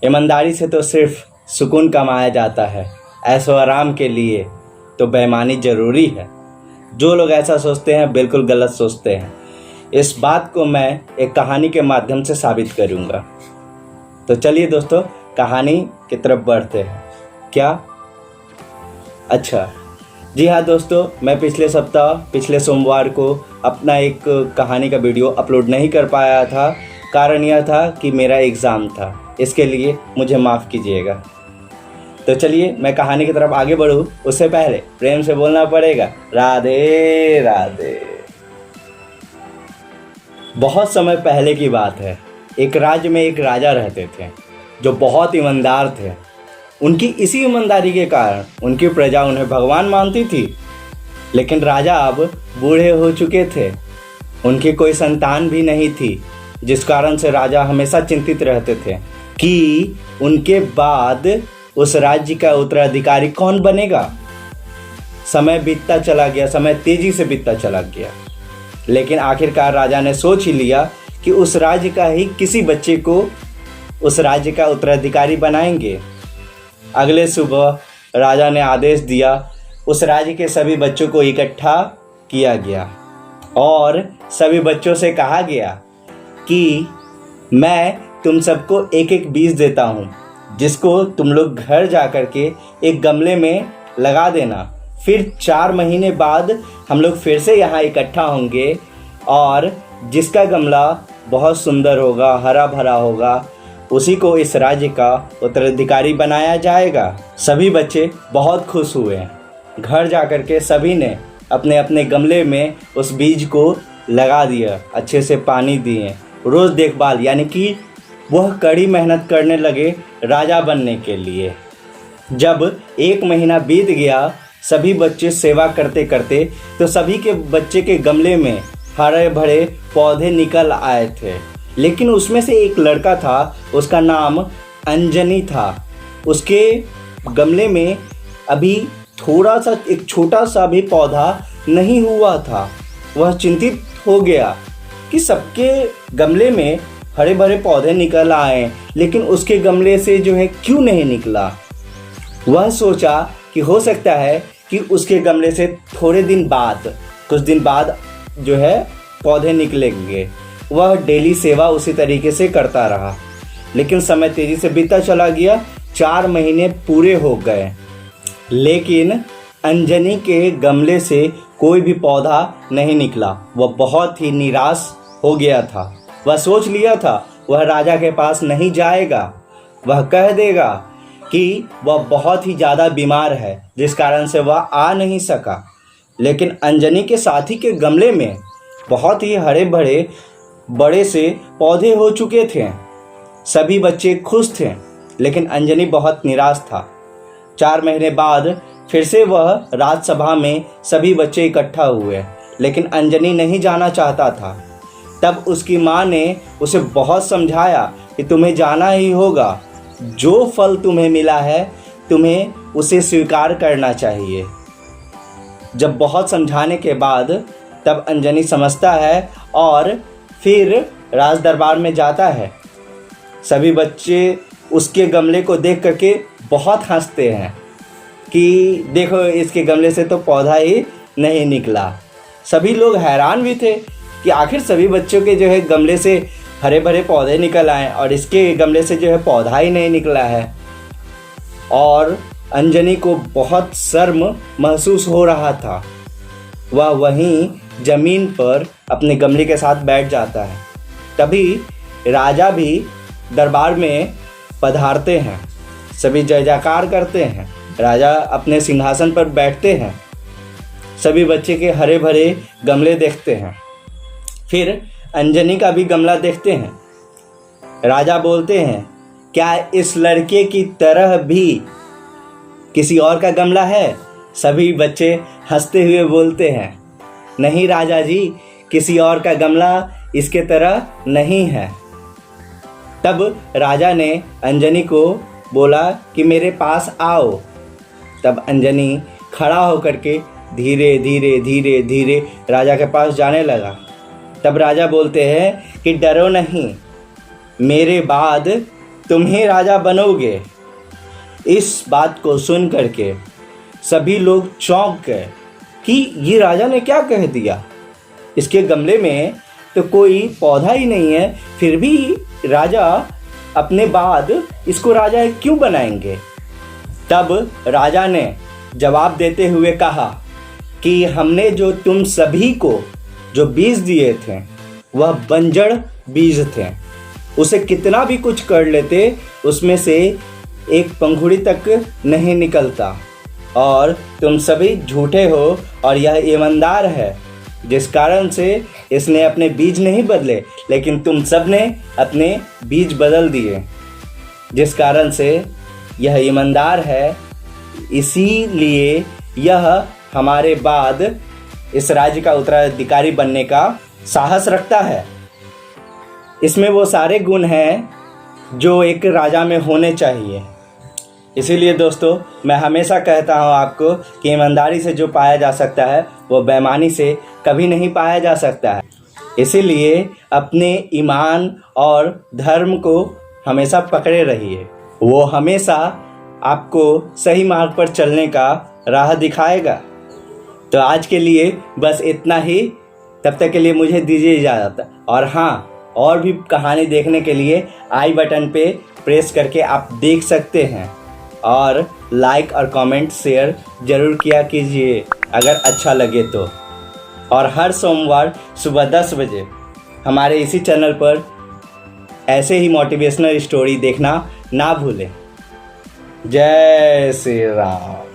ईमानदारी से तो सिर्फ सुकून कमाया जाता है, ऐशो आराम के लिए तो बेईमानी ज़रूरी है। जो लोग ऐसा सोचते हैं बिल्कुल गलत सोचते हैं। इस बात को मैं एक कहानी के माध्यम से साबित करूंगा। तो चलिए दोस्तों, कहानी की तरफ बढ़ते हैं। क्या? अच्छा, जी हाँ दोस्तों, मैं पिछले सोमवार को अपना एक कहानी का वीडियो अपलोड नहीं कर पाया था। कारण यह था कि मेरा एग्ज़ाम था, इसके लिए मुझे माफ़ कीजिएगा। तो चलिए मैं कहानी की तरफ आगे बढ़ूँ उससे पहले प्रेम से बोलना पड़ेगा, राधे राधे। बहुत समय पहले की बात है। एक राज्य में एक राजा रहते थे जो बहुत ईमानदार थे। उनकी इसी ईमानदारी के कारण उनकी प्रजा उन्हें भगवान मानती थी। लेकिन राजा अब बूढ़े हो चुके थे। उनकी कोई संतान भी नहीं थी, जिस कारण से राजा हमेशा चिंतित रहते थे कि उनके बाद उस राज्य का उत्तराधिकारी कौन बनेगा। समय बीतता चला गया, समय तेजी से बीतता चला गया। लेकिन आखिरकार राजा ने सोच ही लिया कि उस राज्य का ही किसी बच्चे को उस राज्य का उत्तराधिकारी बनाएंगे। अगले सुबह राजा ने आदेश दिया, उस राज्य के सभी बच्चों को इकट्ठा किया गया और सभी बच्चों से कहा गया कि मैं तुम सबको एक एक बीज देता हूँ, जिसको तुम लोग घर जा कर के एक गमले में लगा देना। फिर 4 महीने बाद हम लोग फिर से यहाँ इकट्ठा होंगे और जिसका गमला बहुत सुंदर होगा, हरा भरा होगा, उसी को इस राज्य का उत्तराधिकारी बनाया जाएगा। सभी बच्चे बहुत खुश हुए। घर जा कर के सभी ने अपने अपने गमले में उस बीज को लगा दिया, अच्छे से पानी दिए, रोज़ देखभाल, यानी कि वह कड़ी मेहनत करने लगे राजा बनने के लिए। जब 1 महीना बीत गया, सभी बच्चे सेवा करते करते तो सभी के बच्चे के गमले में हरे भरे पौधे निकल आए थे। लेकिन उसमें से एक लड़का था, उसका नाम अंजनी था। उसके गमले में अभी थोड़ा सा, एक छोटा सा भी पौधा नहीं हुआ था। वह चिंतित हो गया कि सबके गमले में हरे भरे पौधे निकल आए, लेकिन उसके गमले से जो है क्यों नहीं निकला। वह सोचा कि हो सकता है कि उसके गमले से थोड़े दिन बाद, कुछ दिन बाद जो है पौधे निकलेंगे। वह डेली सेवा उसी तरीके से करता रहा। लेकिन समय तेजी से बीतता चला गया। 4 महीने पूरे हो गए, लेकिन अंजनी के गमले से कोई भी पौधा नहीं निकला। वह बहुत ही निराश हो गया था। वह सोच लिया था वह राजा के पास नहीं जाएगा। वह कह देगा कि वह बहुत ही ज़्यादा बीमार है, जिस कारण से वह आ नहीं सका। लेकिन अंजनी के साथी के गमले में बहुत ही हरे भरे बड़े से पौधे हो चुके थे। सभी बच्चे खुश थे, लेकिन अंजनी बहुत निराश था। 4 महीने बाद फिर से वह राजसभा में सभी बच्चे इकट्ठा हुए, लेकिन अंजनी नहीं जाना चाहता था। तब उसकी माँ ने उसे बहुत समझाया कि तुम्हें जाना ही होगा। जो फल तुम्हें मिला है तुम्हें उसे स्वीकार करना चाहिए। जब बहुत समझाने के बाद तब अंजनी समझता है और फिर राज दरबार में जाता है। सभी बच्चे उसके गमले को देख करके बहुत हंसते हैं कि देखो, इसके गमले से तो पौधा ही नहीं निकला। सभी लोग हैरान भी थे कि आखिर सभी बच्चों के जो है गमले से हरे भरे पौधे निकल आए और इसके गमले से जो है पौधा ही नहीं निकला है। और अंजनी को बहुत शर्म महसूस हो रहा था। वह वहीं ज़मीन पर अपने गमले के साथ बैठ जाता है। तभी राजा भी दरबार में पधारते हैं। सभी जय जयकार करते हैं। राजा अपने सिंहासन पर बैठते हैं। सभी बच्चे के हरे भरे गमले देखते हैं। फिर अंजनी का भी गमला देखते हैं। राजा बोलते हैं, क्या इस लड़के की तरह भी किसी और का गमला है? सभी बच्चे हंसते हुए बोलते हैं, नहीं राजा जी, किसी और का गमला इसके तरह नहीं है। तब राजा ने अंजनी को बोला कि मेरे पास आओ। तब अंजनी खड़ा होकर के धीरे धीरे धीरे धीरे राजा के पास जाने लगा। तब राजा बोलते हैं कि डरो नहीं, मेरे बाद तुम ही राजा बनोगे। इस बात को सुन करके सभी लोग चौंक गए कि ये राजा ने क्या कह दिया। इसके गमले में तो कोई पौधा ही नहीं है, फिर भी राजा अपने बाद इसको राजा क्यों बनाएंगे। तब राजा ने जवाब देते हुए कहा कि हमने जो तुम सभी को जो बीज दिए थे वह बंजर बीज थे। उसे कितना भी कुछ कर लेते उसमें से एक पंखुड़ी तक नहीं निकलता, और तुम सभी झूठे हो और यह ईमानदार है, जिस कारण से इसने अपने बीज नहीं बदले, लेकिन तुम सब ने अपने बीज बदल दिए, जिस कारण से यह ईमानदार है। इसीलिए यह हमारे बाद इस राज्य का उत्तराधिकारी बनने का साहस रखता है। इसमें वो सारे गुण हैं जो एक राजा में होने चाहिए। इसीलिए दोस्तों, मैं हमेशा कहता हूँ आपको कि ईमानदारी से जो पाया जा सकता है वो बेईमानी से कभी नहीं पाया जा सकता है। इसीलिए अपने ईमान और धर्म को हमेशा पकड़े रहिए, वो हमेशा आपको सही मार्ग पर चलने का राह दिखाएगा। तो आज के लिए बस इतना ही। तब तक के लिए मुझे दीजिए इजाज़त। और हाँ, और भी कहानी देखने के लिए आई बटन पे प्रेस करके आप देख सकते हैं, और लाइक और कमेंट शेयर ज़रूर किया कीजिए अगर अच्छा लगे तो। और हर सोमवार सुबह 10 बजे हमारे इसी चैनल पर ऐसे ही मोटिवेशनल स्टोरी देखना ना भूलें। जय श्री राम।